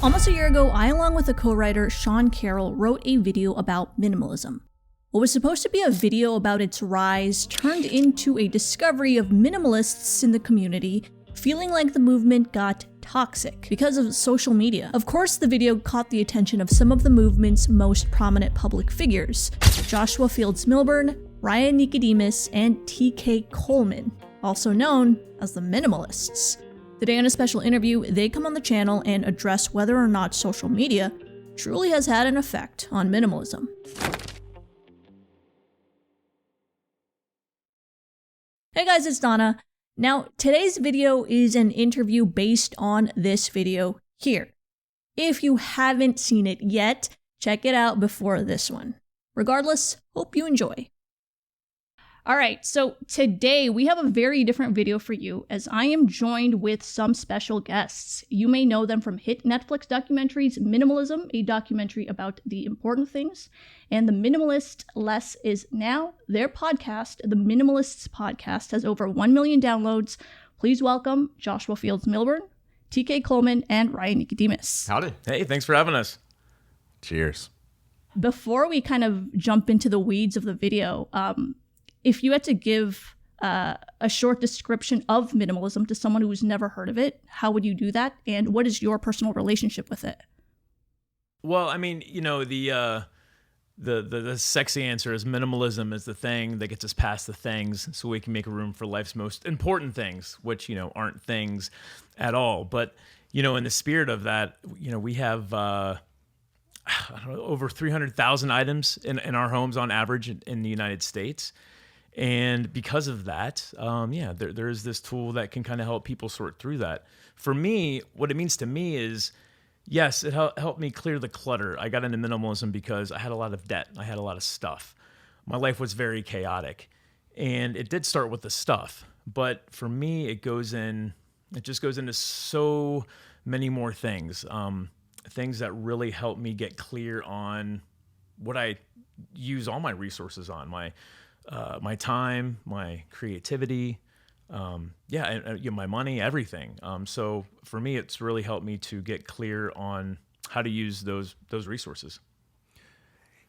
Almost a year ago, I, along with a co-writer, Carroll, wrote a video about minimalism. What was supposed to be a video about its rise turned into a discovery of minimalists in the community feeling like the movement got toxic because of social media. Of course, the video caught the attention of some of the movement's most prominent public figures: Joshua Fields Millburn, Ryan Nicodemus, and TK Coleman, also known as the Minimalists. Today on a special interview, they come on the channel and address whether or not social media truly has had an effect on minimalism. Hey guys, it's Donna. Now, today's video is an interview based on this video here. If you haven't seen it yet, check it out before this one. Regardless, hope you enjoy. All right, so today we have a very different video for you as I am joined with some special guests. You may know them from hit Netflix documentaries Minimalism, a documentary about the important things, and The Minimalist Less Is Now. Their podcast, The Minimalists Podcast, has over 1 million downloads. Please welcome Joshua Fields Millburn, TK Coleman, and Ryan Nicodemus. Howdy. Hey, thanks for having us. Cheers. Before we kind of jump into the weeds of the video, if you had to give a short description of minimalism to someone who's never heard of it, how would you do that? And what is your personal relationship with it? Well, I mean, you know, the sexy answer is minimalism is the thing that gets us past the things so we can make room for life's most important things, which, you know, aren't things at all. But, you know, in the spirit of that, you know, we have I don't know, over 300,000 items in our homes on average in the United States. And because of that, there is this tool that can kind of help people sort through that. For me, what it means to me is, yes, it helped me clear the clutter. I got into minimalism because I had a lot of debt. I had a lot of stuff. My life was very chaotic. And it did start with the stuff. But for me, it just goes into so many more things. Things that really help me get clear on what I use all my resources on, my time, my creativity, and my money, everything. So for me, it's really helped me to get clear on how to use those resources.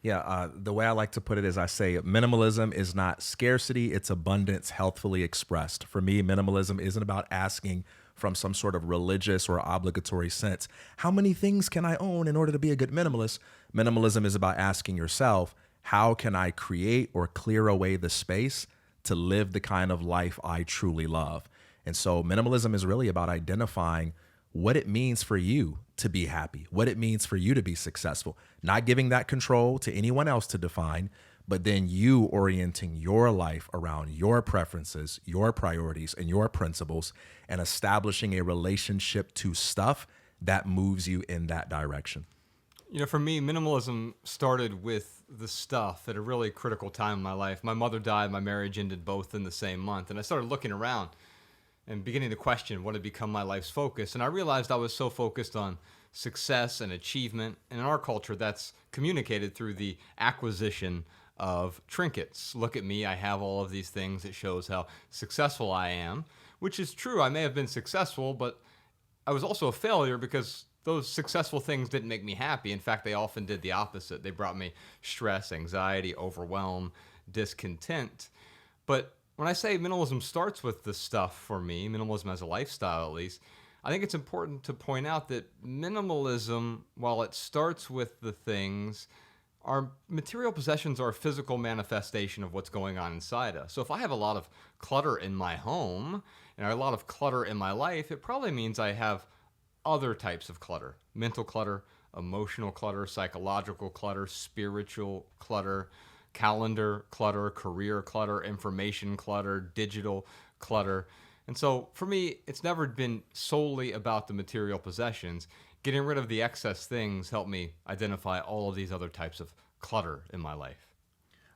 Yeah, the way I like to put it is I say minimalism is not scarcity, it's abundance healthfully expressed. For me, minimalism isn't about asking from some sort of religious or obligatory sense, how many things can I own in order to be a good minimalist? Minimalism is about asking yourself, how can I create or clear away the space to live the kind of life I truly love? And so minimalism is really about identifying what it means for you to be happy, what it means for you to be successful, not giving that control to anyone else to define, but then you orienting your life around your preferences, your priorities, and your principles, and establishing a relationship to stuff that moves you in that direction. You know, for me, minimalism started with the stuff at a really critical time in my life. My mother died, my marriage ended both in the same month, and I started looking around and beginning to question what had become my life's focus. And I realized I was so focused on success and achievement. And in our culture, that's communicated through the acquisition of trinkets. Look at me, I have all of these things. It shows how successful I am, which is true. I may have been successful, but I was also a failure because those successful things didn't make me happy. In fact, they often did the opposite. They brought me stress, anxiety, overwhelm, discontent. But when I say minimalism starts with the stuff for me, minimalism as a lifestyle at least, I think it's important to point out that minimalism, while it starts with the things, our material possessions are a physical manifestation of what's going on inside us. So if I have a lot of clutter in my home and a lot of clutter in my life, it probably means I have other types of clutter: mental clutter, emotional clutter, psychological clutter, spiritual clutter, calendar clutter, career clutter, information clutter, digital clutter. And so for me, it's never been solely about the material possessions. Getting rid of the excess things helped me identify all of these other types of clutter in my life.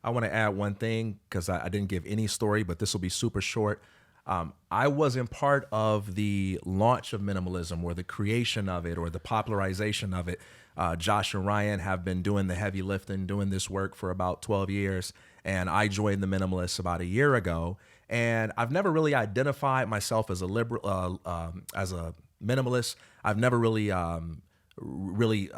I want to add one thing because I didn't give any story, but this will be super short. I wasn't part of the launch of minimalism or the creation of it or the popularization of it. Josh and Ryan have been doing the heavy lifting, doing this work for about 12 years. And I joined the Minimalists about a year ago. And I've never really identified myself as a liberal, as a minimalist. I've never really really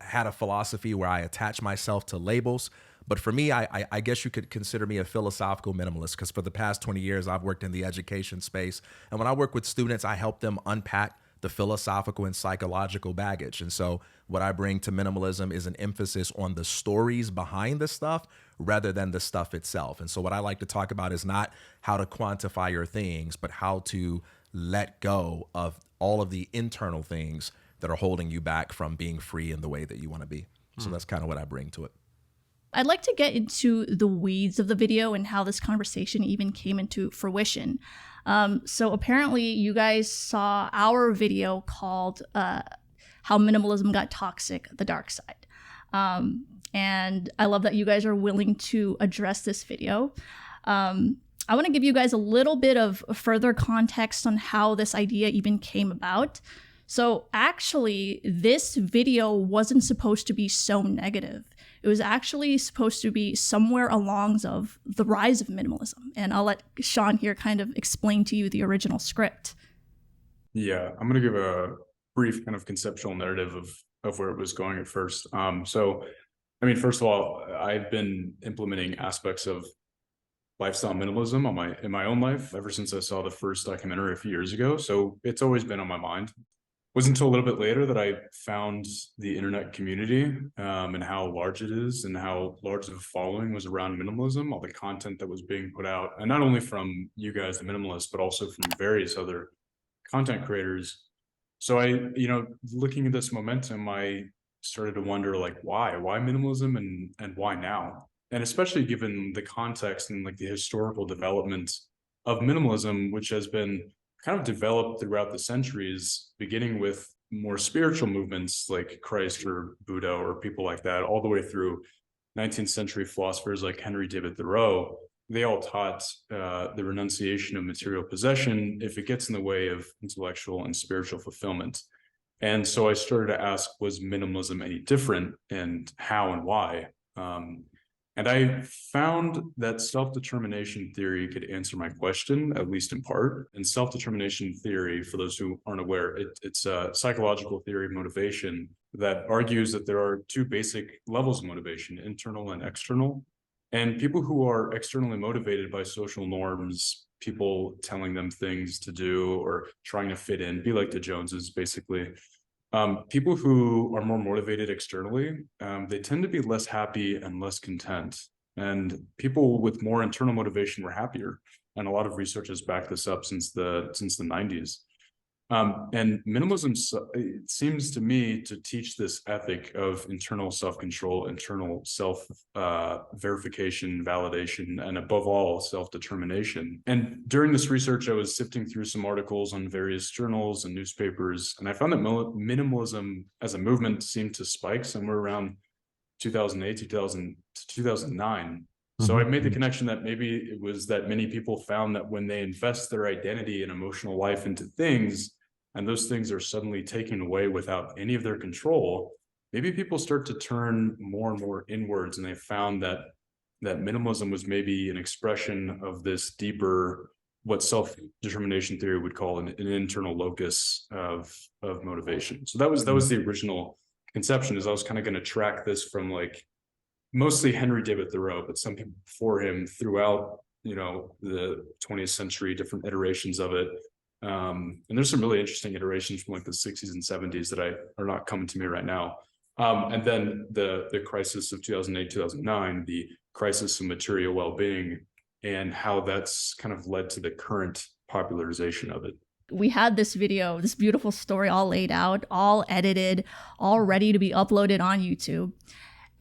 had a philosophy where I attach myself to labels. But for me, I guess you could consider me a philosophical minimalist, because for the past 20 years, I've worked in the education space. And when I work with students, I help them unpack the philosophical and psychological baggage. And so what I bring to minimalism is an emphasis on the stories behind the stuff rather than the stuff itself. And so what I like to talk about is not how to quantify your things, but how to let go of all of the internal things that are holding you back from being free in the way that you want to be. So that's kind of what I bring to it. I'd like to get into the weeds of the video and how this conversation even came into fruition. So apparently you guys saw our video called How Minimalism Got Toxic, The Dark Side. And I love that you guys are willing to address this video. I want to give you guys a little bit of further context on how this idea even came about. So actually, this video wasn't supposed to be so negative. It was actually supposed to be somewhere along of the rise of minimalism. And I'll let Sean here kind of explain to you the original script. Yeah, I'm going to give a brief kind of conceptual narrative of where it was going at first. So, I mean, first of all, I've been implementing aspects of lifestyle minimalism in my own life ever since I saw the first documentary a few years ago. So it's always been on my mind. It wasn't until a little bit later that I found the internet community and how large it is and how large of a following was around minimalism, all the content that was being put out, and not only from you guys, the minimalists, but also from various other content creators. So looking at this momentum, I started to wonder, like, why minimalism and why now? And especially given the context and like the historical development of minimalism, which has been kind of developed throughout the centuries, beginning with more spiritual movements like Christ or Buddha or people like that, all the way through 19th century philosophers like Henry David Thoreau. They all taught the renunciation of material possession if it gets in the way of intellectual and spiritual fulfillment. And so I started to ask, was minimalism any different, and how and why? And I found that self-determination theory could answer my question, at least in part. And self-determination theory, for those who aren't aware, it's a psychological theory of motivation that argues that there are two basic levels of motivation, internal and external. And people who are externally motivated by social norms, people telling them things to do or trying to fit in, be like the Joneses, basically. People who are more motivated externally, they tend to be less happy and less content. And people with more internal motivation were happier. And a lot of research has backed this up since the 90s. And minimalism, it seems to me, to teach this ethic of internal self-control, internal self-verification, validation, and above all, self-determination. And during this research, I was sifting through some articles on various journals and newspapers, and I found that minimalism as a movement seemed to spike somewhere around 2008 to 2009. So I made the connection that maybe it was that many people found that when they invest their identity and emotional life into things, and those things are suddenly taken away without any of their control, maybe people start to turn more and more inwards, and they found that minimalism was maybe an expression of this deeper, what self-determination theory would call an internal locus of motivation. So that was the original conception. Is I was kind of going to track this from like mostly Henry David Thoreau, but some people before him throughout the 20th century, different iterations of it. And there's some really interesting iterations from like the 60s and 70s that are not coming to me right now. And then the crisis of 2008, 2009, the crisis of material well-being, and how that's kind of led to the current popularization of it. We had this video, this beautiful story all laid out, all edited, all ready to be uploaded on YouTube.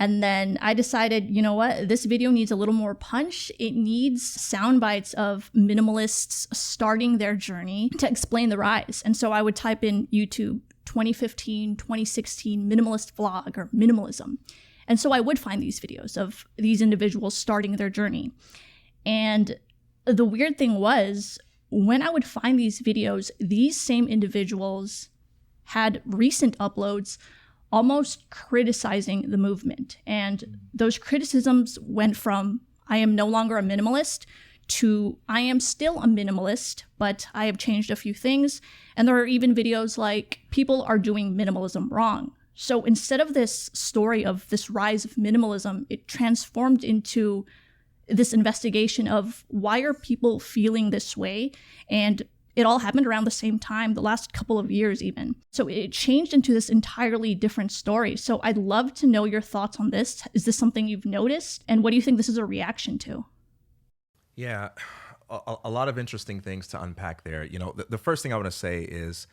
And then I decided, you know what, this video needs a little more punch. It needs sound bites of minimalists starting their journey to explain the rise. And so I would type in YouTube 2015, 2016 minimalist vlog or minimalism. And so I would find these videos of these individuals starting their journey. And the weird thing was, when I would find these videos, these same individuals had recent uploads almost criticizing the movement. And those criticisms went from, I am no longer a minimalist, to I am still a minimalist, but I have changed a few things. And there are even videos like people are doing minimalism wrong. So instead of this story of this rise of minimalism, it transformed into this investigation of why are people feeling this way? And it all happened around the same time, the last couple of years even. So it changed into this entirely different story. So I'd love to know your thoughts on this. Is this something you've noticed? And what do you think this is a reaction to? Yeah, a lot of interesting things to unpack there. You know, the first thing I want to say is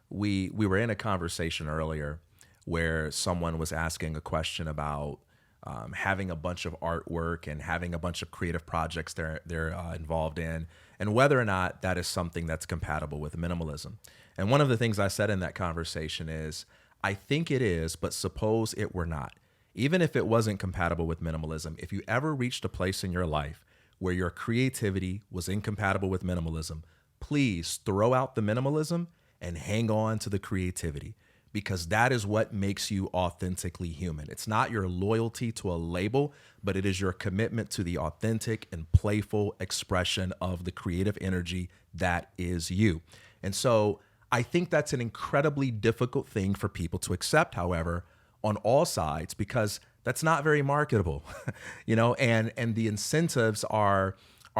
we were in a conversation earlier where someone was asking a question about having a bunch of artwork and having a bunch of creative projects they're involved in, and whether or not that is something that's compatible with minimalism. And one of the things I said in that conversation is, I think it is, but suppose it were not. Even if it wasn't compatible with minimalism, if you ever reached a place in your life where your creativity was incompatible with minimalism, please throw out the minimalism and hang on to the creativity, because that is what makes you authentically human. It's not your loyalty to a label, but it is your commitment to the authentic and playful expression of the creative energy that is you. And so I think that's an incredibly difficult thing for people to accept, however, on all sides, because that's not very marketable, you know, and the incentives are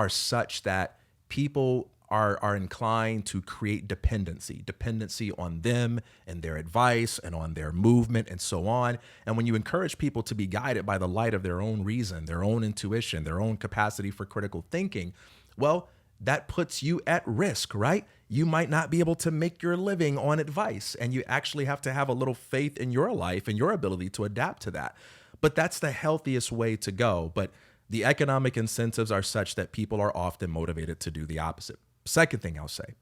such that people are inclined to create dependency on them and their advice and on their movement and so on. And when you encourage people to be guided by the light of their own reason, their own intuition, their own capacity for critical thinking, well, that puts you at risk, right? You might not be able to make your living on advice, and you actually have to have a little faith in your life and your ability to adapt to that. But that's the healthiest way to go. But the economic incentives are such that people are often motivated to do the opposite. Second thing I'll say,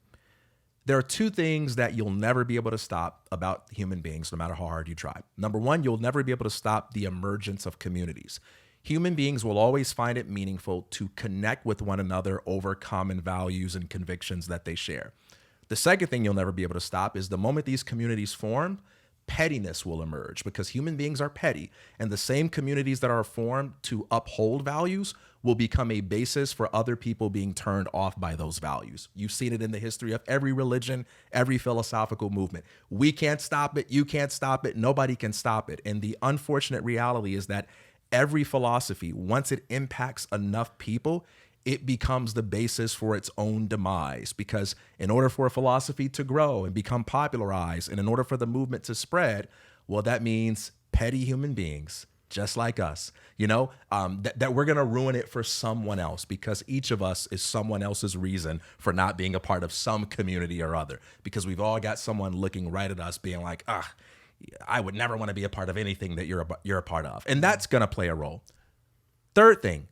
there are two things that you'll never be able to stop about human beings, no matter how hard you try. Number one, you'll never be able to stop the emergence of communities. Human beings will always find it meaningful to connect with one another over common values and convictions that they share. The second thing you'll never be able to stop is the moment these communities form, pettiness will emerge, because human beings are petty, and the same communities that are formed to uphold values will become a basis for other people being turned off by those values. You've seen it in the history of every religion, every philosophical movement. We can't stop it. You can't stop it. Nobody can stop it. And the unfortunate reality is that every philosophy, once it impacts enough people, it becomes the basis for its own demise, because in order for a philosophy to grow and become popularized, and in order for the movement to spread, well, that means petty human beings, just like us, you know, that we're going to ruin it for someone else, because each of us is someone else's reason for not being a part of some community or other, because we've all got someone looking right at us being like, I would never want to be a part of anything that you're a part of. And that's going to play a role. Third thing,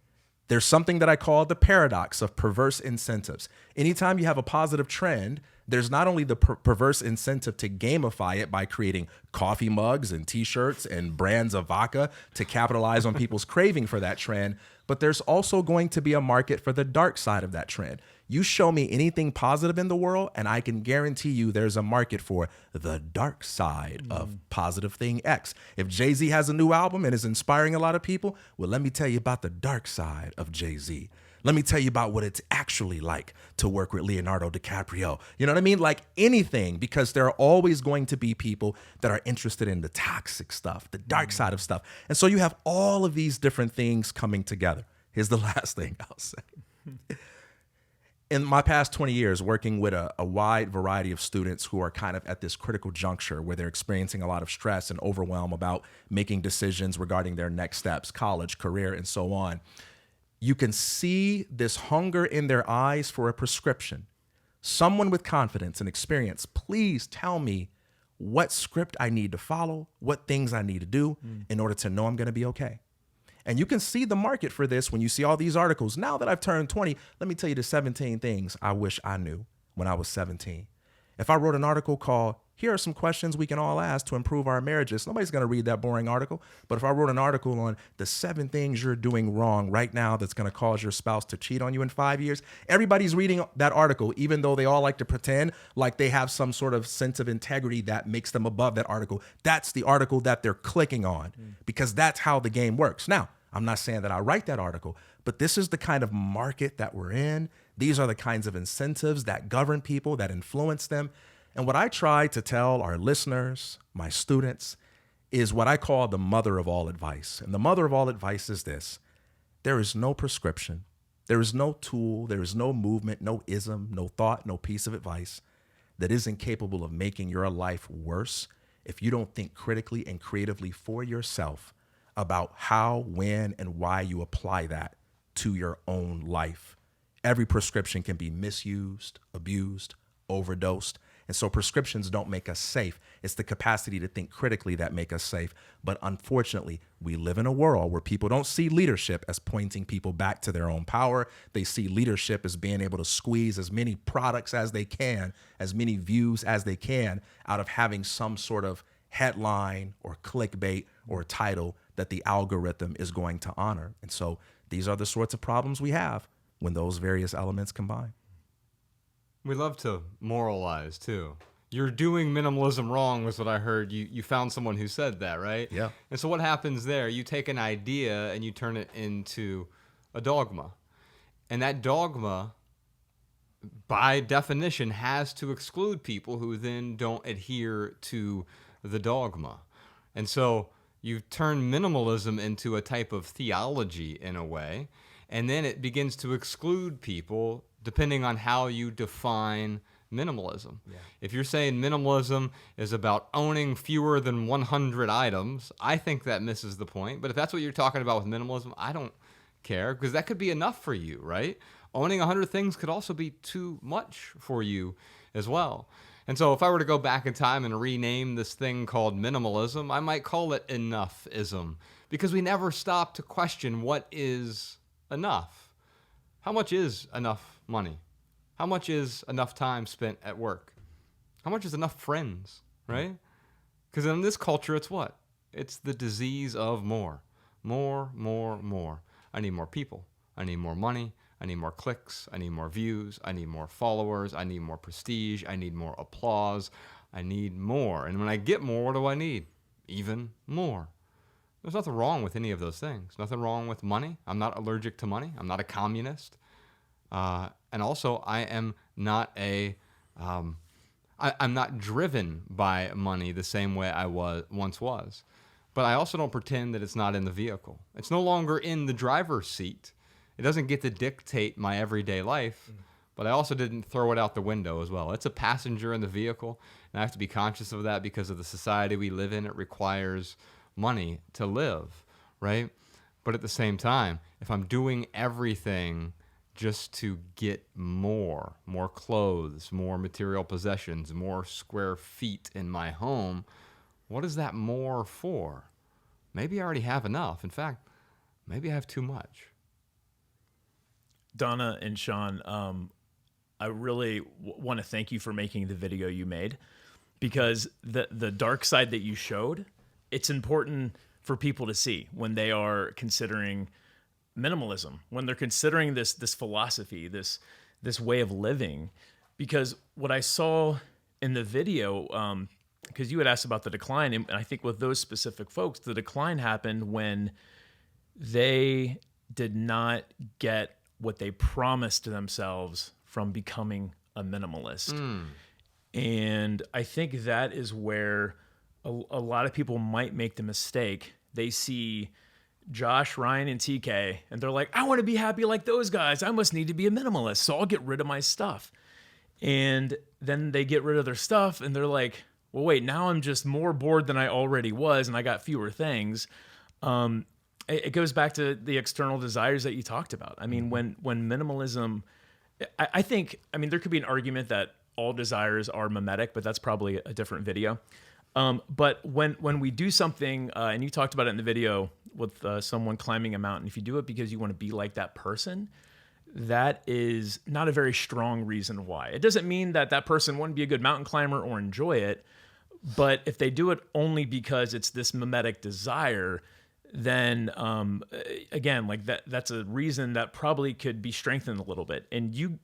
there's something that I call the paradox of perverse incentives. Anytime you have a positive trend, there's not only the perverse incentive to gamify it by creating coffee mugs and t-shirts and brands of vodka to capitalize on people's craving for that trend, but there's also going to be a market for the dark side of that trend. You show me anything positive in the world, and I can guarantee you there's a market for the dark side of positive thing X. If Jay-Z has a new album and is inspiring a lot of people, well, let me tell you about the dark side of Jay-Z. Let me tell you about what it's actually like to work with Leonardo DiCaprio. You know what I mean? Like anything, because there are always going to be people that are interested in the toxic stuff, the dark side of stuff. And so you have all of these different things coming together. Here's the last thing I'll say. In my past 20 years, working with a wide variety of students who are kind of at this critical juncture where they're experiencing a lot of stress and overwhelm about making decisions regarding their next steps, college, career, and so on, you can see this hunger in their eyes for a prescription. Someone with confidence and experience, please tell me what script I need to follow, what things I need to do in order to know I'm going to be okay. And you can see the market for this when you see all these articles. Now that I've turned 20, let me tell you the 17 things I wish I knew when I was 17. If I wrote an article called, here are some questions we can all ask to improve our marriages, nobody's going to read that boring article. But if I wrote an article on the 7 things you're doing wrong right now that's going to cause your spouse to cheat on you in 5 years, everybody's reading that article, even though they all like to pretend like they have some sort of sense of integrity that makes them above that article. That's the article that they're clicking on because that's how the game works. Now, I'm not saying that I write that article, but this is the kind of market that we're in. These are the kinds of incentives that govern people, that influence them. And what I try to tell our listeners, my students, is what I call the mother of all advice. And the mother of all advice is this: there is no prescription, there is no tool, there is no movement, no ism, no thought, no piece of advice that isn't capable of making your life worse if you don't think critically and creatively for yourself about how, when, and why you apply that to your own life. Every prescription can be misused, abused, overdosed. And so prescriptions don't make us safe. It's the capacity to think critically that make us safe. But unfortunately, we live in a world where people don't see leadership as pointing people back to their own power. They see leadership as being able to squeeze as many products as they can, as many views as they can, out of having some sort of headline or clickbait or title that the algorithm is going to honor. And so these are the sorts of problems we have when those various elements combine. We love to moralize too. You're doing minimalism wrong was what I heard. You found someone who said that, right? Yeah. And so what happens there? You take an idea and you turn it into a dogma. And that dogma, by definition, has to exclude people who then don't adhere to the dogma. And so you turn minimalism into a type of theology in a way, and then it begins to exclude people depending on how you define minimalism. Yeah. If you're saying minimalism is about owning fewer than 100 items, I think that misses the point. But if that's what you're talking about with minimalism, I don't care, because that could be enough for you, right? Owning 100 things could also be too much for you as well. And so if I were to go back in time and rename this thing called minimalism, I might call it enoughism, because we never stop to question what is enough. How much is enough money? How much is enough time spent at work? How much is enough friends, right? Because in this culture, it's what? It's the disease of more. More, more, more. I need more people. I need more money. I need more clicks. I need more views. I need more followers. I need more prestige. I need more applause. I need more. And when I get more, what do I need? Even more. There's nothing wrong with any of those things. Nothing wrong with money. I'm not allergic to money. I'm not a communist. And also, I am not I'm not driven by money the same way I once was. But I also don't pretend that it's not in the vehicle. It's no longer in the driver's seat. It doesn't get to dictate my everyday life, but I also didn't throw it out the window as well. It's a passenger in the vehicle, and I have to be conscious of that because of the society we live in. It requires money to live, right? But at the same time, if I'm doing everything just to get more clothes, more material possessions, more square feet in my home, what is that more for? Maybe I already have enough. In fact, maybe I have too much. Donna and Sean, I really want to thank you for making the video you made, because the dark side that you showed, it's important for people to see when they are considering minimalism, when they're considering this philosophy, this way of living. Because what I saw in the video, because you had asked about the decline, and I think with those specific folks, the decline happened when they did not get what they promised to themselves from becoming a minimalist. And I think that is where a lot of people might make the mistake. They see Josh, Ryan, and TK, and they're like, I want to be happy like those guys. I must need to be a minimalist, so I'll get rid of my stuff. And then they get rid of their stuff, and they're like, well, wait, now I'm just more bored than I already was, and I got fewer things. It goes back to the external desires that you talked about. I mean, when minimalism, I think, there could be an argument that all desires are mimetic, but that's probably a different video. But when we do something, and you talked about it in the video with someone climbing a mountain, if you do it because you want to be like that person, that is not a very strong reason why. It doesn't mean that that person wouldn't be a good mountain climber or enjoy it, but if they do it only because it's this mimetic desire, then again, like that's a reason that probably could be strengthened a little bit. And you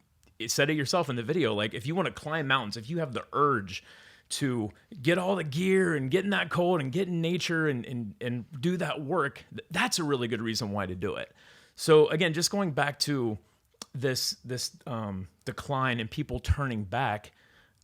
said it yourself in the video, like if you want to climb mountains, if you have the urge to get all the gear and get in that cold and get in nature and do that work, that's a really good reason why to do it. So again, just going back to this decline and people turning back,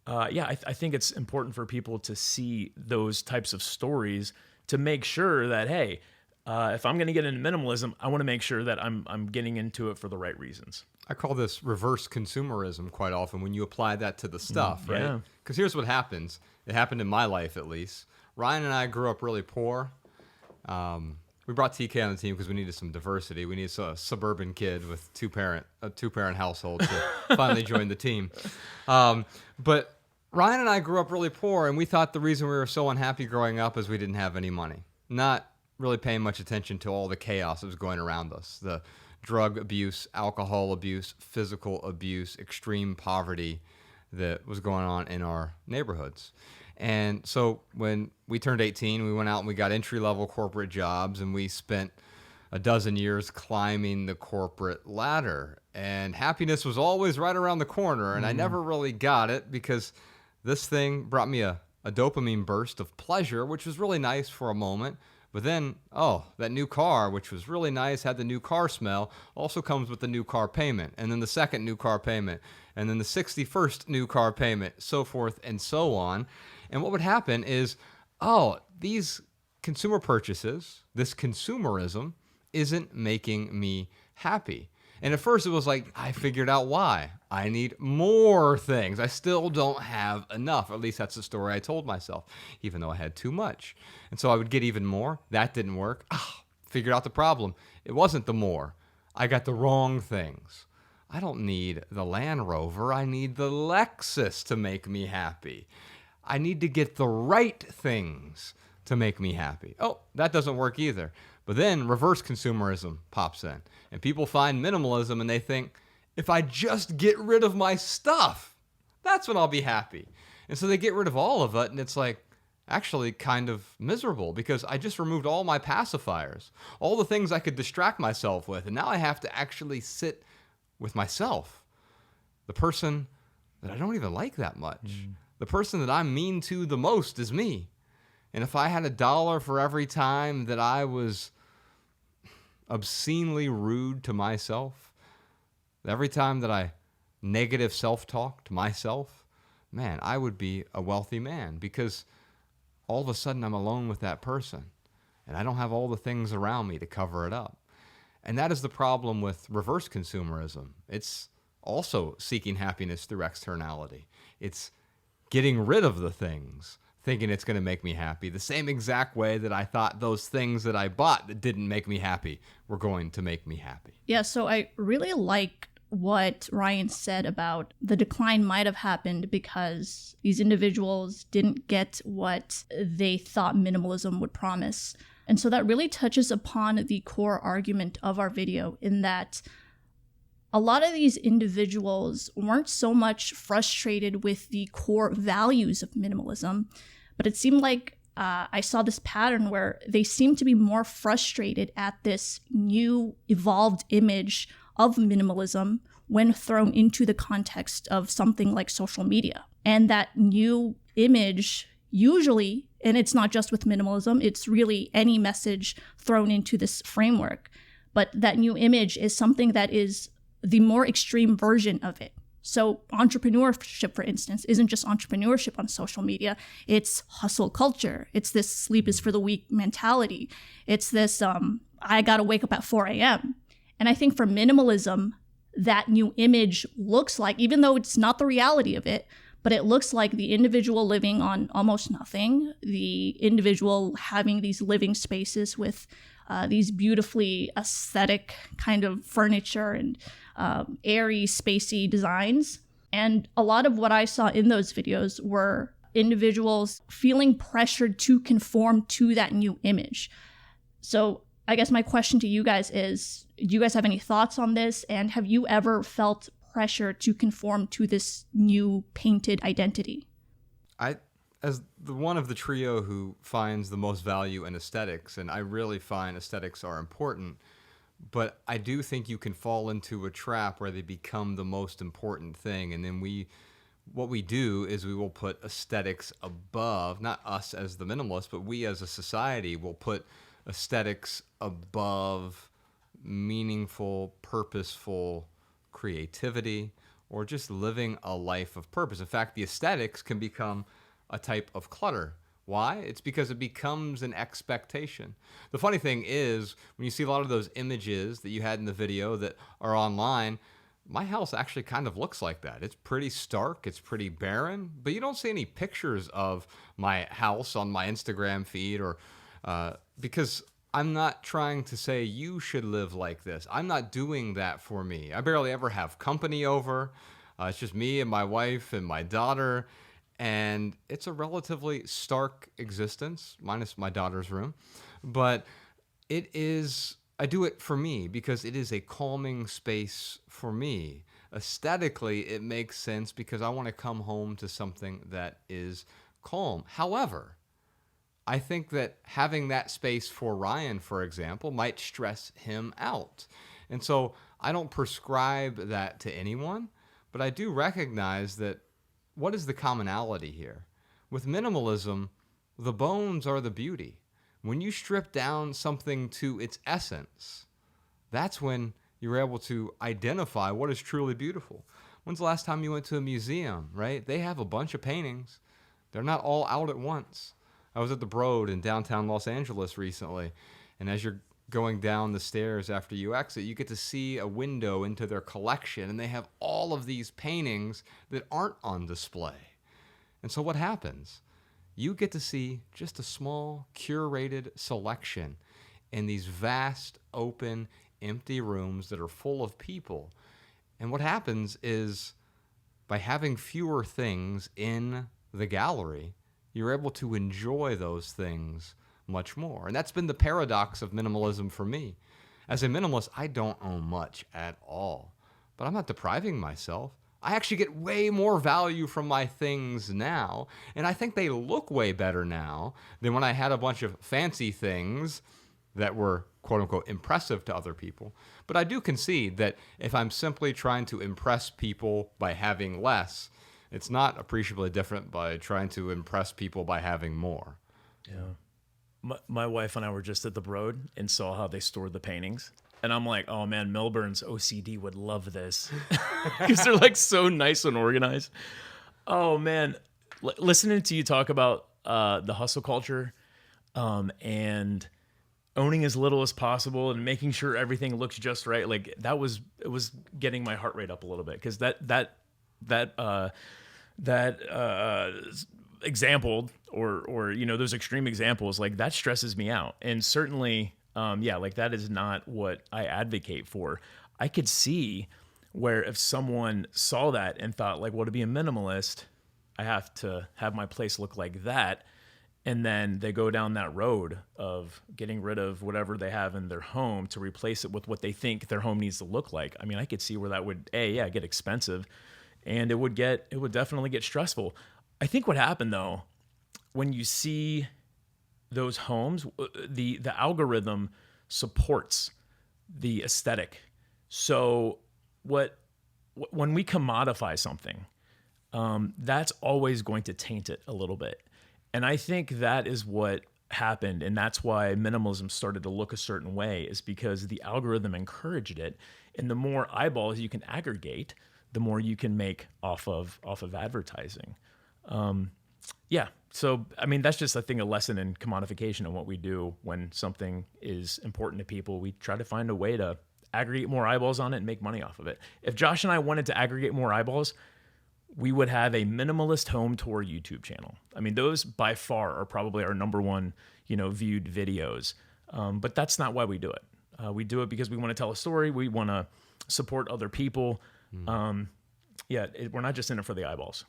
I think it's important for people to see those types of stories to make sure that, hey, if I'm going to get into minimalism, I want to make sure that I'm getting into it for the right reasons. I call this reverse consumerism quite often when you apply that to the stuff, right? yeah. Because here's what happens. It happened in my life, at least. Ryan and I grew up really poor. We brought TK on the team because we needed some diversity. We needed a suburban kid with a two-parent household to finally join the team. But Ryan and I grew up really poor, and we thought the reason we were so unhappy growing up is we didn't have any money. Not really paying much attention to all the chaos that was going around us. The drug abuse, alcohol abuse, physical abuse, extreme poverty that was going on in our neighborhoods. And so when we turned 18, we went out and we got entry-level corporate jobs, and we spent a dozen years climbing the corporate ladder. And happiness was always right around the corner, and I never really got it because this thing brought me a dopamine burst of pleasure, which was really nice for a moment. But then, that new car, which was really nice, had the new car smell, also comes with the new car payment, and then the second new car payment, and then the 61st new car payment, so forth and so on. And what would happen is, these consumer purchases, this consumerism, isn't making me happy. And at first it was like, I figured out why. I need more things. I still don't have enough. At least that's the story I told myself, even though I had too much. And so I would get even more. That didn't work. Figured out the problem. It wasn't the more. I got the wrong things. I don't need the Land Rover. I need the Lexus to make me happy. I need to get the right things to make me happy. That doesn't work either. But then reverse consumerism pops in, and people find minimalism and they think, if I just get rid of my stuff, that's when I'll be happy. And so they get rid of all of it, and it's like actually kind of miserable because I just removed all my pacifiers, all the things I could distract myself with, and now I have to actually sit with myself, the person that I don't even like that much. The person that I'm mean to the most is me. And if I had $1 for every time that I was obscenely rude to myself, every time that I negative self-talk to myself, man, I would be a wealthy man because all of a sudden I'm alone with that person and I don't have all the things around me to cover it up. And that is the problem with reverse consumerism. It's also seeking happiness through externality. It's getting rid of the things, thinking it's going to make me happy, the same exact way that I thought those things that I bought that didn't make me happy were going to make me happy. Yeah, so I really like what Ryan said about the decline might have happened because these individuals didn't get what they thought minimalism would promise. And so that really touches upon the core argument of our video in that a lot of these individuals weren't so much frustrated with the core values of minimalism, but it seemed like I saw this pattern where they seemed to be more frustrated at this new evolved image of minimalism when thrown into the context of something like social media. And that new image usually, and it's not just with minimalism, it's really any message thrown into this framework, but that new image is something that is the more extreme version of it. So entrepreneurship, for instance, isn't just entrepreneurship on social media. It's hustle culture. It's this sleep is for the weak mentality. It's this, I gotta wake up at 4 a.m. And I think for minimalism, that new image looks like, even though it's not the reality of it, but it looks like the individual living on almost nothing, the individual having these living spaces with these beautifully aesthetic kind of furniture and airy, spacey designs. And a lot of what I saw in those videos were individuals feeling pressured to conform to that new image. So I guess my question to you guys is, do you guys have any thoughts on this? And have you ever felt pressure to conform to this new painted identity? As the one of the trio who finds the most value in aesthetics, and I really find aesthetics are important, but I do think you can fall into a trap where they become the most important thing. And then what we do is we will put aesthetics above, not us as the minimalists, but we as a society will put aesthetics above meaningful, purposeful creativity, or just living a life of purpose. In fact, the aesthetics can become a type of clutter. Why? It's because it becomes an expectation. The funny thing is, when you see a lot of those images that you had in the video that are online, my house actually kind of looks like that. It's pretty stark, it's pretty barren, but you don't see any pictures of my house on my Instagram feed, or because I'm not trying to say you should live like this. I'm not doing that for me. I barely ever have company over. It's just me and my wife and my daughter. And it's a relatively stark existence, minus my daughter's room. But I do it for me because it is a calming space for me. Aesthetically, it makes sense because I want to come home to something that is calm. However, I think that having that space for Ryan, for example, might stress him out. And so I don't prescribe that to anyone, but I do recognize that what is the commonality here? With minimalism, the bones are the beauty. When you strip down something to its essence, that's when you're able to identify what is truly beautiful. When's the last time you went to a museum, right? They have a bunch of paintings. They're not all out at once. I was at the Broad in downtown Los Angeles recently, and as you're going down the stairs after you exit, you get to see a window into their collection, and they have all of these paintings that aren't on display. And so what happens? You get to see just a small, curated selection in these vast, open, empty rooms that are full of people. And what happens is, by having fewer things in the gallery, you're able to enjoy those things much more. And that's been the paradox of minimalism for me. As a minimalist, I don't own much at all, but I'm not depriving myself. I actually get way more value from my things now, and I think they look way better now than when I had a bunch of fancy things that were quote-unquote impressive to other people. But I do concede that if I'm simply trying to impress people by having less, it's not appreciably different by trying to impress people by having more. Yeah. My wife and I were just at the Broad and saw how they stored the paintings. And I'm like, oh man, Milburn's OCD would love this. Because they're like so nice and organized. Oh man, listening to you talk about the hustle culture and owning as little as possible and making sure everything looks just right, like it was getting my heart rate up a little bit, because that example or those extreme examples, like that stresses me out. And certainly like that is not what I advocate for. I could see where if someone saw that and thought like, well, to be a minimalist, I have to have my place look like that, and then they go down that road of getting rid of whatever they have in their home to replace it with what they think their home needs to look like. I mean, I could see where that would get expensive, and it would definitely get stressful. I think what happened though, when you see those homes, the algorithm supports the aesthetic. So when we commodify something, that's always going to taint it a little bit. And I think that is what happened, and that's why minimalism started to look a certain way, is because the algorithm encouraged it. And the more eyeballs you can aggregate, the more you can make off of advertising. So I mean, that's just, I think, a lesson in commodification and what we do when something is important to people. We try to find a way to aggregate more eyeballs on it and make money off of it. If Josh and I wanted to aggregate more eyeballs, we would have a minimalist home tour YouTube channel. I mean, those by far are probably our number one, viewed videos. But that's not why we do it. We do it because we want to tell a story. We want to support other people. We're not just in it for the eyeballs.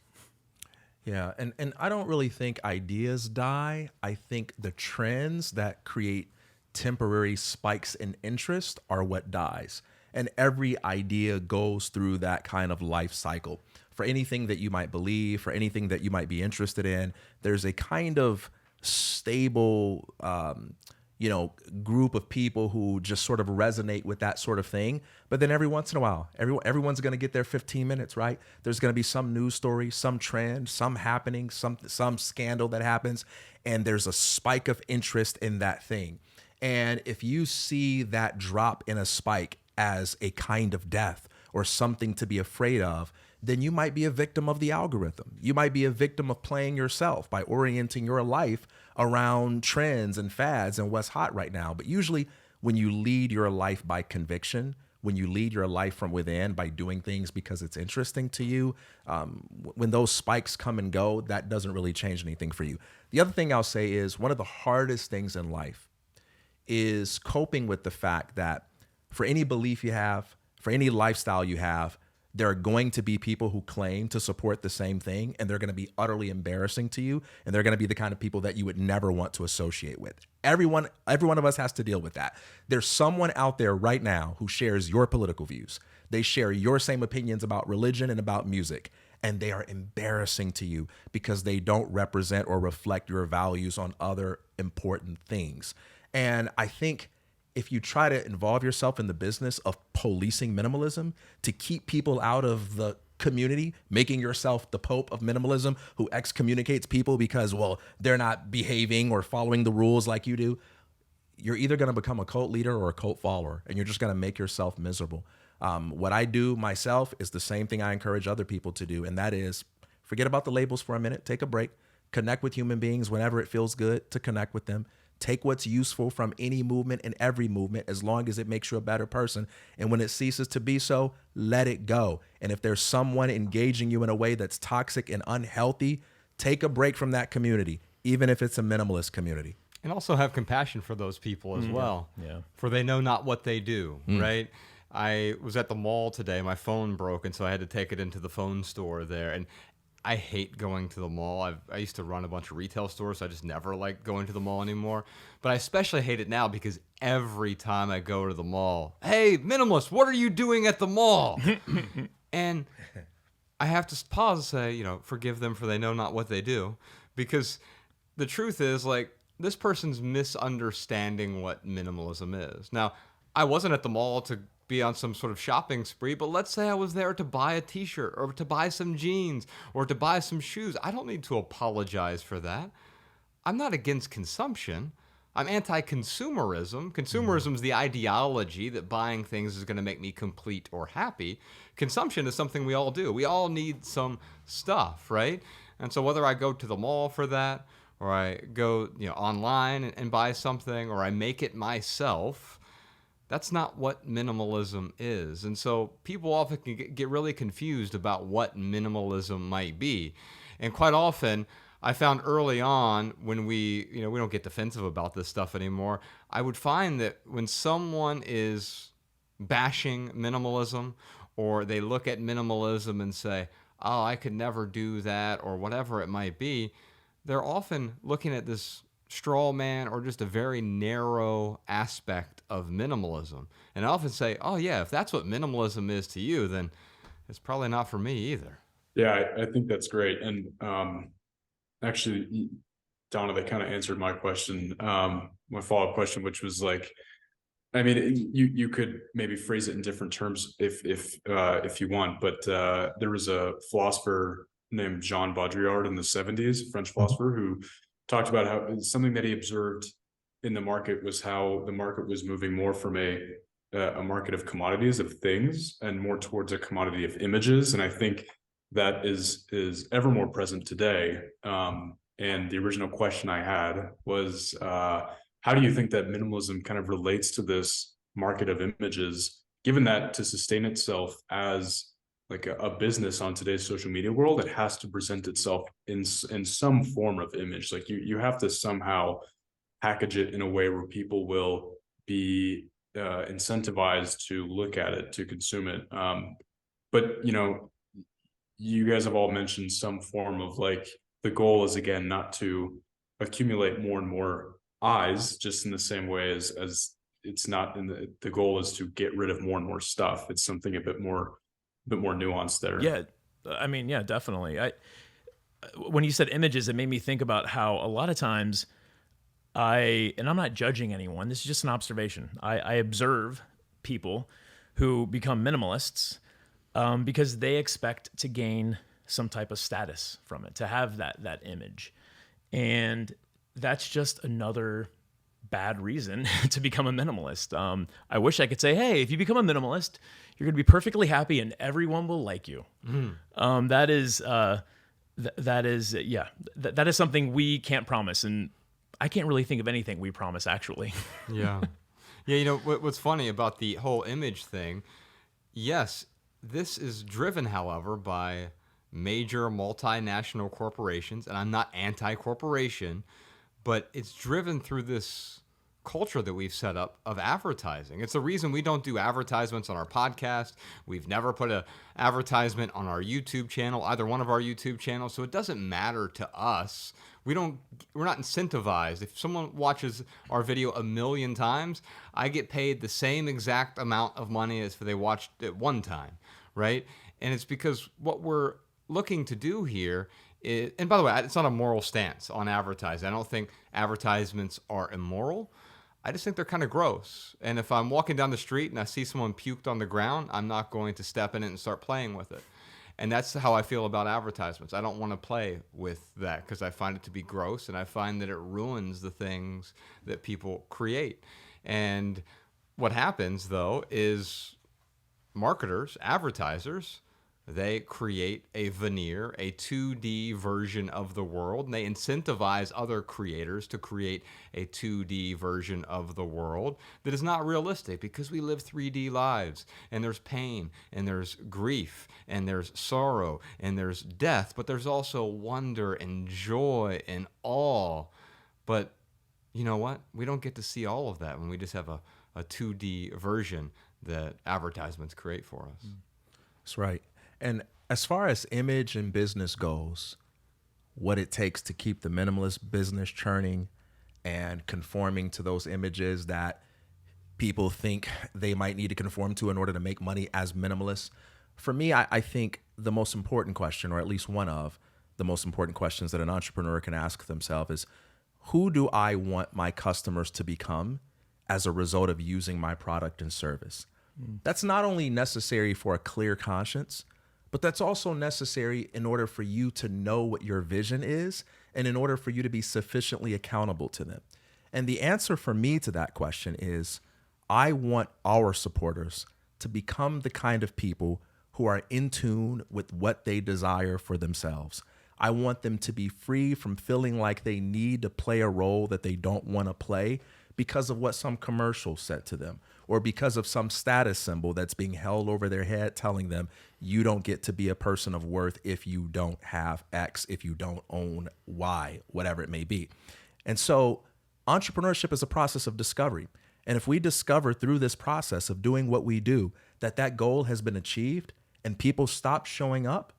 Yeah, and I don't really think ideas die. I think the trends that create temporary spikes in interest are what dies. And every idea goes through that kind of life cycle. For anything that you might believe, for anything that you might be interested in, there's a kind of stable, group of people who just sort of resonate with that sort of thing. But then every once in a while, everyone's going to get their 15 minutes, right? There's going to be some news story, some trend, some happening, some scandal that happens, and there's a spike of interest in that thing. And if you see that drop in a spike as a kind of death or something to be afraid of, then you might be a victim of the algorithm. You might be a victim of playing yourself by orienting your life around trends and fads and what's hot right now. But usually when you lead your life by conviction, when you lead your life from within by doing things because it's interesting to you, when those spikes come and go, that doesn't really change anything for you. The other thing I'll say is one of the hardest things in life is coping with the fact that for any belief you have, for any lifestyle you have, there are going to be people who claim to support the same thing, and they're going to be utterly embarrassing to you, and they're going to be the kind of people that you would never want to associate with. Every one of us has to deal with that. There's someone out there right now who shares your political views. They share your same opinions about religion and about music, and they are embarrassing to you because they don't represent or reflect your values on other important things. And I think if you try to involve yourself in the business of policing minimalism to keep people out of the community, making yourself the Pope of minimalism who excommunicates people because, well, they're not behaving or following the rules like you do, you're either going to become a cult leader or a cult follower, and you're just going to make yourself miserable. What I do myself is the same thing I encourage other people to do, and that is forget about the labels for a minute, take a break, connect with human beings whenever it feels good to connect with them. Take what's useful from any movement and every movement as long as it makes you a better person. And when it ceases to be so, let it go. And if there's someone engaging you in a way that's toxic and unhealthy, take a break from that community, even if it's a minimalist community. And also have compassion for those people as well. Yeah. For they know not what they do, right? I was at the mall today. My phone broke, and so I had to take it into the phone store there. And I hate going to the mall. I used to run a bunch of retail stores, so I just never liked going to the mall anymore. But I especially hate it now because every time I go to the mall, hey, minimalist, what are you doing at the mall? And I have to pause and say, forgive them for they know not what they do. Because the truth is, this person's misunderstanding what minimalism is. Now, I wasn't at the mall to be on some sort of shopping spree, but let's say I was there to buy a t-shirt or to buy some jeans or to buy some shoes. I don't need to apologize for that. I'm not against consumption. I'm anti-consumerism. Consumerism is the ideology that buying things is going to make me complete or happy. Consumption is something we all do. We all need some stuff, right? And so whether I go to the mall for that, or I go online and buy something, or I make it myself, that's not what minimalism is. And so people often can get really confused about what minimalism might be. And quite often, I found early on when we don't get defensive about this stuff anymore, I would find that when someone is bashing minimalism, or they look at minimalism and say, oh, I could never do that, or whatever it might be, they're often looking at this straw man or just a very narrow aspect of minimalism. And I often say, oh yeah, if that's what minimalism is to you, then it's probably not for me either. Yeah, I think that's great. And actually, Donna, they kind of answered my question, my follow-up question, which was you could maybe phrase it in different terms if you want, but there was a philosopher named Jean Baudrillard in the 70s, a French philosopher, who talked about how something that he observed in the market was how the market was moving more from a market of commodities, of things, and more towards a commodity of images. And I think that is ever more present today. And the original question I had was, how do you think that minimalism kind of relates to this market of images, given that to sustain itself as a business on today's social media world, it has to present itself in some form of image. You have to somehow package it in a way where people will be incentivized to look at it, to consume it. But you guys have all mentioned some form of the goal is, again, not to accumulate more and more eyes, just in the same way as it's not the goal is to get rid of more and more stuff. It's something a bit more nuanced there. Yeah. Yeah, definitely. When you said images, it made me think about how a lot of times and I'm not judging anyone, this is just an observation. I observe people who become minimalists because they expect to gain some type of status from it, to have that image. And that's just another bad reason to become a minimalist. I wish I could say, hey, if you become a minimalist, you're going to be perfectly happy and everyone will like you. That is something we can't promise. And I can't really think of anything we promise, actually. Yeah. Yeah, you know, what's funny about the whole image thing, yes, this is driven, however, by major multinational corporations, and I'm not anti-corporation, but it's driven through this culture that we've set up of advertising. It's the reason we don't do advertisements on our podcast. We've never put an advertisement on our YouTube channel, either one of our YouTube channels, so it doesn't matter to us. We're not incentivized. If someone watches our video 1 million times, I get paid the same exact amount of money as if they watched it one time, right? And it's because what we're looking to do here is, and by the way, it's not a moral stance on advertising. I don't think advertisements are immoral. I just think they're kind of gross. And if I'm walking down the street and I see someone puked on the ground, I'm not going to step in it and start playing with it. And that's how I feel about advertisements. I don't want to play with that because I find it to be gross, and I find that it ruins the things that people create. And what happens, though, is marketers, advertisers, they create a veneer, a 2D version of the world, and they incentivize other creators to create a 2D version of the world that is not realistic, because we live 3D lives, and there's pain, and there's grief, and there's sorrow, and there's death, but there's also wonder and joy and awe. But you know what? We don't get to see all of that when we just have a 2D version that advertisements create for us. That's right. And as far as image and business goes, what it takes to keep the minimalist business churning and conforming to those images that people think they might need to conform to in order to make money as minimalists, for me, I think the most important question, or at least one of the most important questions that an entrepreneur can ask themselves, is who do I want my customers to become as a result of using my product and service? That's not only necessary for a clear conscience, but that's also necessary in order for you to know what your vision is and in order for you to be sufficiently accountable to them. And the answer for me to that question is, I want our supporters to become the kind of people who are in tune with what they desire for themselves. I want them to be free from feeling like they need to play a role that they don't want to play because of what some commercial said to them, or because of some status symbol that's being held over their head telling them you don't get to be a person of worth if you don't have X, if you don't own Y, whatever it may be. And so entrepreneurship is a process of discovery. And if we discover through this process of doing what we do that that goal has been achieved and people stop showing up,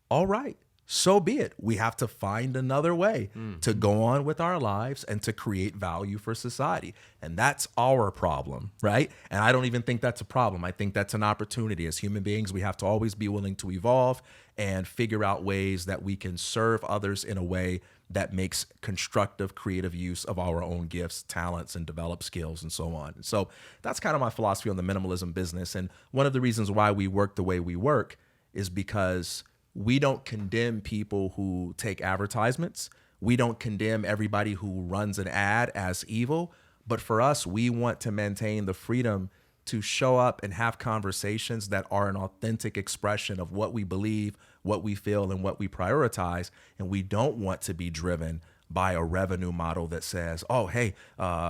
all right, so be it. We have to find another way to go on with our lives and to create value for society. And that's our problem, right? And I don't even think that's a problem. I think that's an opportunity. As human beings, we have to always be willing to evolve and figure out ways that we can serve others in a way that makes constructive, creative use of our own gifts, talents, and develop skills and so on. And so that's kind of my philosophy on the minimalism business. And one of the reasons why we work the way we work is because we don't condemn people who take advertisements. We don't condemn everybody who runs an ad as evil. But for us, we want to maintain the freedom to show up and have conversations that are an authentic expression of what we believe, what we feel, and what we prioritize. And we don't want to be driven by a revenue model that says, oh, hey,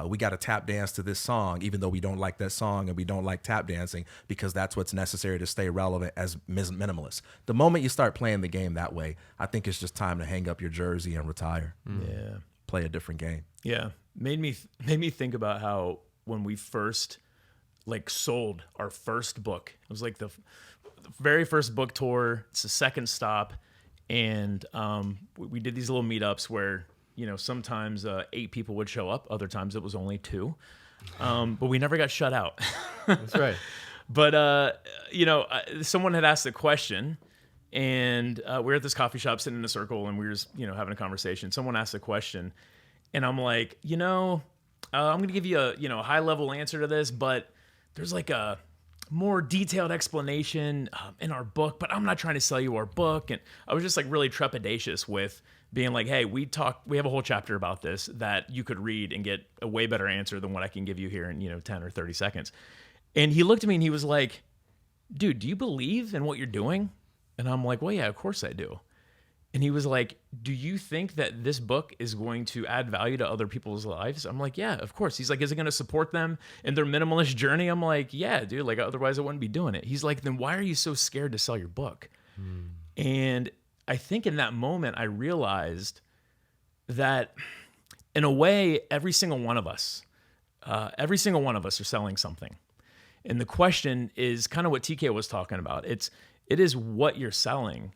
we got to tap dance to this song, even though we don't like that song and we don't like tap dancing, because that's what's necessary to stay relevant as minimalists. The moment you start playing the game that way, I think it's just time to hang up your jersey and retire. Yeah. Play a different game. Yeah. Made me think about how when we first sold our first book, it was like the very first book tour. It's the second stop. And we did these little meetups where, sometimes 8 people would show up. Other times it was only 2. But we never got shut out. That's right. But, someone had asked a question, and we were at this coffee shop sitting in a circle, and we were just, having a conversation. Someone asked a question, and I'm like, I'm going to give you a high-level answer to this, but there's like a more detailed explanation in our book, but I'm not trying to sell you our book. And I was just like really trepidatious with being like, hey, we have a whole chapter about this that you could read and get a way better answer than what I can give you here in, 10 or 30 seconds. And he looked at me and he was like, dude, do you believe in what you're doing? And I'm like, well, yeah, of course I do. And he was like, do you think that this book is going to add value to other people's lives? I'm like, yeah, of course. He's like, is it going to support them in their minimalist journey? I'm like, yeah, dude, like otherwise I wouldn't be doing it. He's like, then why are you so scared to sell your book? And I think in that moment, I realized that in a way, every single one of us are selling something. And the question is kind of what TK was talking about. It is what you're selling,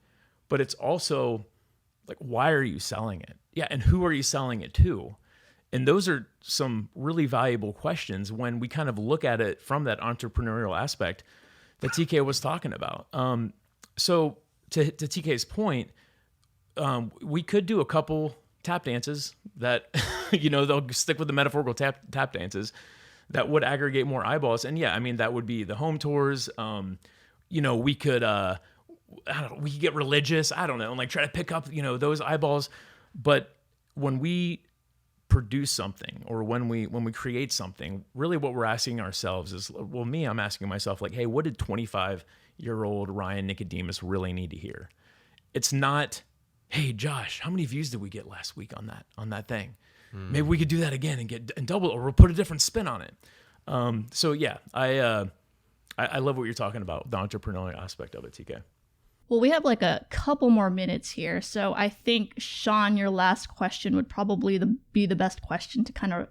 but it's also like, why are you selling it? Yeah. And who are you selling it to? And those are some really valuable questions when we kind of look at it from that entrepreneurial aspect that TK was talking about. So to TK's point, we could do a couple tap dances that, they'll stick with the metaphorical tap dances that would aggregate more eyeballs. And yeah, I mean, that would be the home tours. We could, we could get religious, and like try to pick up, those eyeballs. But when we produce something or when we create something, really what we're asking ourselves is, well, I'm asking myself like, hey, what did 25-year-old Ryan Nicodemus really need to hear? It's not, hey, Josh, how many views did we get last week on that thing? Maybe we could do that again and double, or we'll put a different spin on it. So yeah, I love what you're talking about, the entrepreneurial aspect of it, TK. Well, we have like a couple more minutes here. So I think, Sean, your last question would probably be the best question to kind of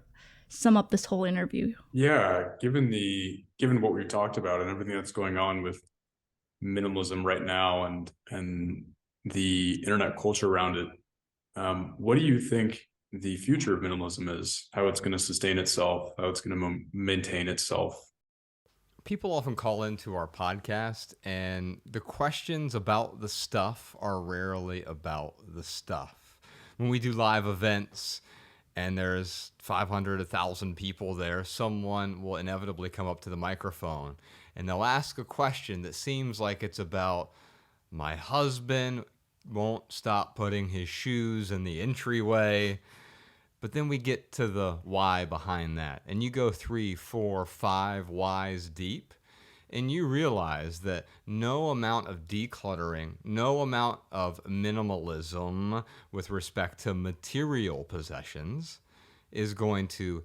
sum up this whole interview. Yeah, given what we talked about and everything that's going on with minimalism right now and the internet culture around it, what do you think the future of minimalism is? How it's going to sustain itself, how it's going to maintain itself? People often call into our podcast, and the questions about the stuff are rarely about the stuff. When we do live events and there's 500, 1,000 people there, someone will inevitably come up to the microphone and they'll ask a question that seems like it's about, my husband won't stop putting his shoes in the entryway. But then we get to the why behind that. And you go 3, 4, 5 whys deep, and you realize that no amount of decluttering, no amount of minimalism with respect to material possessions is going to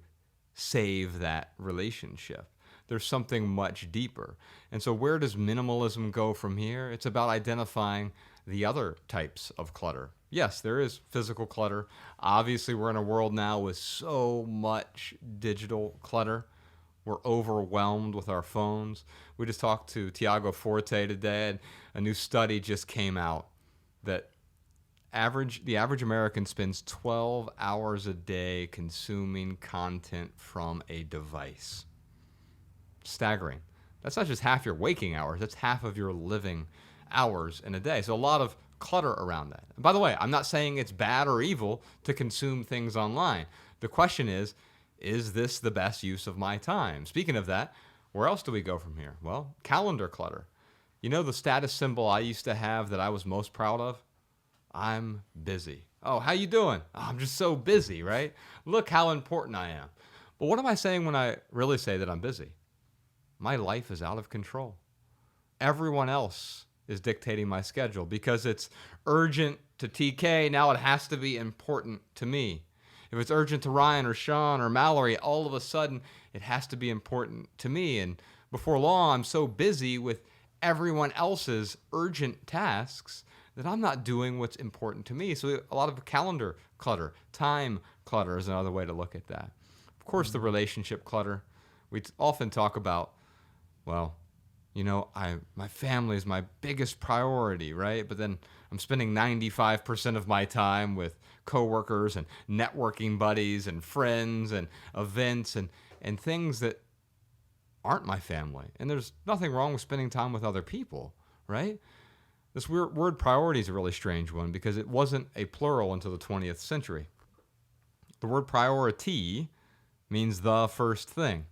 save that relationship. There's something much deeper. And so where does minimalism go from here? It's about identifying the other types of clutter. Yes, there is physical clutter. Obviously, we're in a world now with so much digital clutter. We're overwhelmed with our phones. We just talked to Tiago Forte today, and a new study just came out that the average American spends 12 hours a day consuming content from a device. Staggering. That's not just half your waking hours, that's half of your living hours in a day. So a lot of clutter around that. And by the way, I'm not saying it's bad or evil to consume things online. The question is this the best use of my time? Speaking of that, where else do we go from here? Well, calendar clutter. You know the status symbol I used to have that I was most proud of? I'm busy. Oh, how you doing? Oh, I'm just so busy, right? Look how important I am. But what am I saying when I really say that I'm busy? My life is out of control. Everyone else is dictating my schedule because it's urgent to TK. Now it has to be important to me. If it's urgent to Ryan or Sean or Mallory, all of a sudden it has to be important to me. And before long, I'm so busy with everyone else's urgent tasks that I'm not doing what's important to me. So a lot of my time clutter is another way to look at that. Of course, the relationship clutter. We often talk about, well, my family is my biggest priority, right? But then I'm spending 95% of my time with coworkers and networking buddies and friends and events and things that aren't my family. And there's nothing wrong with spending time with other people, right? This word priority is a really strange one because it wasn't a plural until the 20th century. The word priority means the first thing.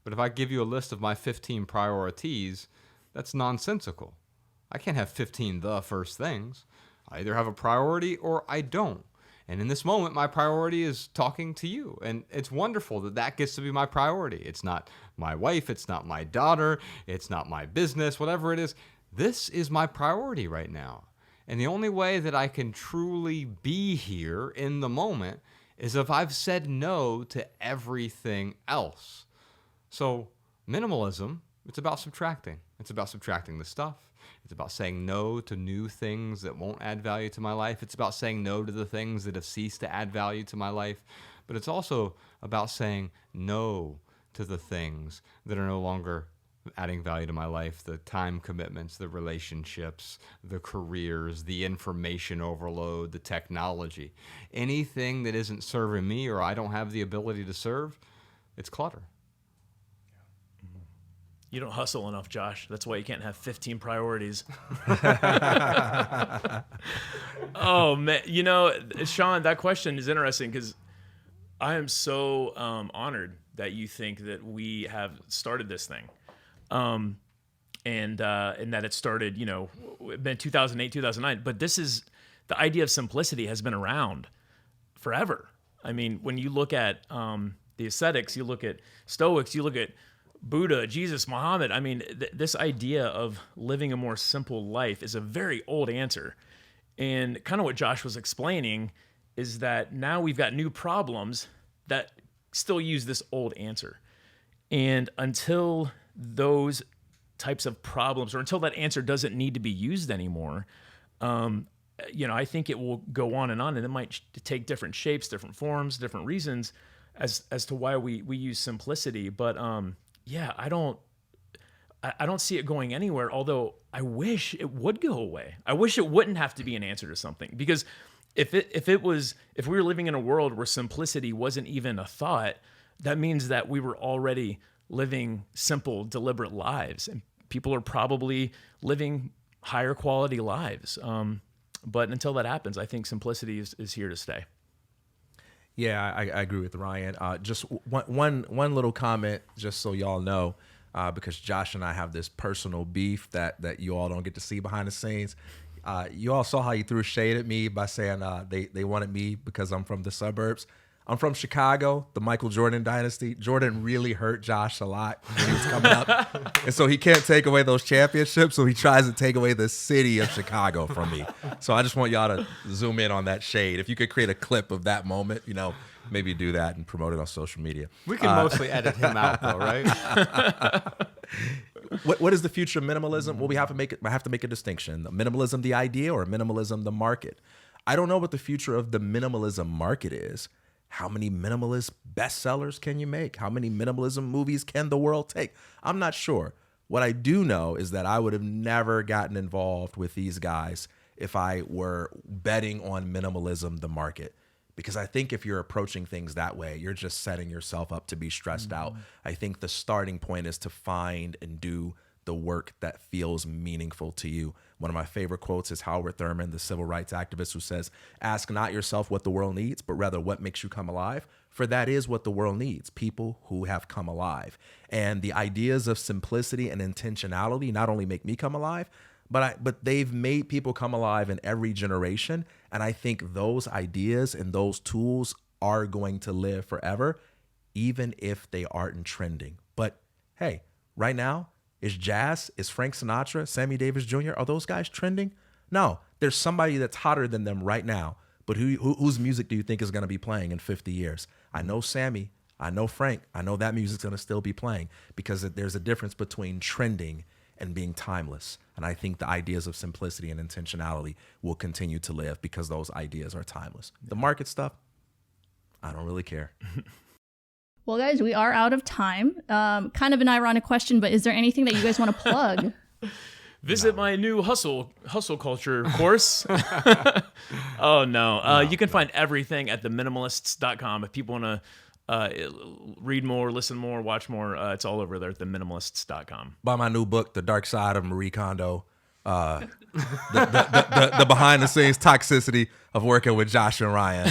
But if I give you a list of my 15 priorities, that's nonsensical. I can't have 15 the first things. I either have a priority or I don't. And in this moment, my priority is talking to you. And it's wonderful that that gets to be my priority. It's not my wife. It's not my daughter. It's not my business, whatever it is. This is my priority right now. And the only way that I can truly be here in the moment is if I've said no to everything else. So minimalism, it's about subtracting. It's about subtracting the stuff. It's about saying no to new things that won't add value to my life. It's about saying no to the things that have ceased to add value to my life. But it's also about saying no to the things that are no longer adding value to my life, the time commitments, the relationships, the careers, the information overload, the technology. Anything that isn't serving me or I don't have the ability to serve, it's clutter. You don't hustle enough, Josh. That's why you can't have 15 priorities. Oh, man. You know, Sean, that question is interesting because I am so honored that you think that we have started this thing. And that it started, you know, in 2008, 2009. But this is, the idea of simplicity has been around forever. I mean, when you look at the ascetics, you look at Stoics, you look at Buddha, Jesus, Muhammad. I mean, this idea of living a more simple life is a very old answer. And kind of what Josh was explaining is that now we've got new problems that still use this old answer. And until those types of problems, or until that answer doesn't need to be used anymore, you know, I think it will go on, and it might take different shapes, different forms, different reasons as to why we use simplicity. But yeah, I don't see it going anywhere, although I wish it would go away. I wish it wouldn't have to be an answer to something, because if we were living in a world where simplicity wasn't even a thought, that means that we were already living simple, deliberate lives, and people are probably living higher quality lives. But until that happens, I think simplicity is here to stay. Yeah, I agree with Ryan. Just one little comment, just so y'all know, because Josh and I have this personal beef that you all don't get to see behind the scenes. You all saw how he threw shade at me by saying they wanted me because I'm from the suburbs. I'm from Chicago, the Michael Jordan dynasty. Jordan really hurt Josh a lot when he was coming up. And so he can't take away those championships, so he tries to take away the city of Chicago from me. So I just want y'all to zoom in on that shade. If you could create a clip of that moment, you know, maybe do that and promote it on social media. We can mostly edit him out, though, right? What is the future of minimalism? Well, I have to make a distinction. Minimalism, the idea, or minimalism, the market? I don't know what the future of the minimalism market is. How many minimalist bestsellers can you make? How many minimalism movies can the world take? I'm not sure. What I do know is that I would have never gotten involved with these guys if I were betting on minimalism, the market. Because I think if you're approaching things that way, you're just setting yourself up to be stressed out. I think the starting point is to find and do the work that feels meaningful to you. One of my favorite quotes is Howard Thurman, the civil rights activist, who says, "Ask not yourself what the world needs, but rather what makes you come alive. For that is what the world needs, people who have come alive." And the ideas of simplicity and intentionality not only make me come alive, but they've made people come alive in every generation. And I think those ideas and those tools are going to live forever, even if they aren't trending. But hey, right now, is jazz, is Frank Sinatra, Sammy Davis Jr., are those guys trending? No, there's somebody that's hotter than them right now. But whose music do you think is going to be playing in 50 years? I know Sammy, I know Frank, I know that music's going to still be playing, because there's a difference between trending and being timeless. And I think the ideas of simplicity and intentionality will continue to live because those ideas are timeless. The market stuff, I don't really care. Well, guys, we are out of time. Kind of an ironic question, but is there anything that you guys want to plug? Visit my new hustle culture course. Oh, no. You can find everything at theminimalists.com. If people want to read more, listen more, watch more, it's all over there at theminimalists.com. Buy my new book, The Dark Side of Marie Kondo. the behind the scenes toxicity of working with Josh and Ryan.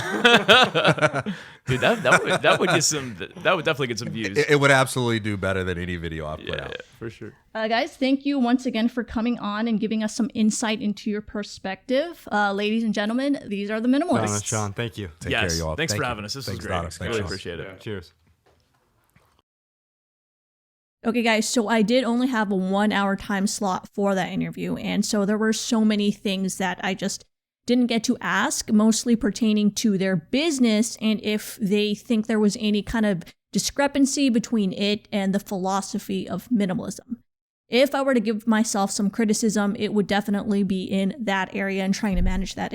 Dude, that would definitely get some views. It would absolutely do better than any video I've put out. Yeah, for sure. Guys, thank you once again for coming on and giving us some insight into your perspective. Ladies and gentlemen, these are the Minimalists. Donna, Sean, thank you. Take care, y'all. Thanks Thank for you. having us. This Thanks, was great. Donna. Thanks, Really Sean. appreciate it. Yeah. Cheers. Okay, guys, so I did only have a 1 hour time slot for that interview, and so there were so many things that I just didn't get to ask, mostly pertaining to their business and if they think there was any kind of discrepancy between it and the philosophy of minimalism. If I were to give myself some criticism, it would definitely be in that area and trying to manage that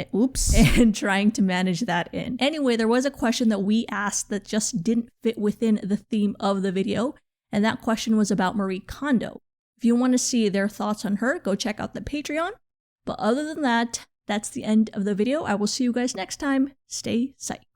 and trying to manage that in. Anyway, there was a question that we asked that just didn't fit within the theme of the video. And that question was about Marie Kondo. If you want to see their thoughts on her, go check out the Patreon. But other than that, that's the end of the video. I will see you guys next time. Stay psyched.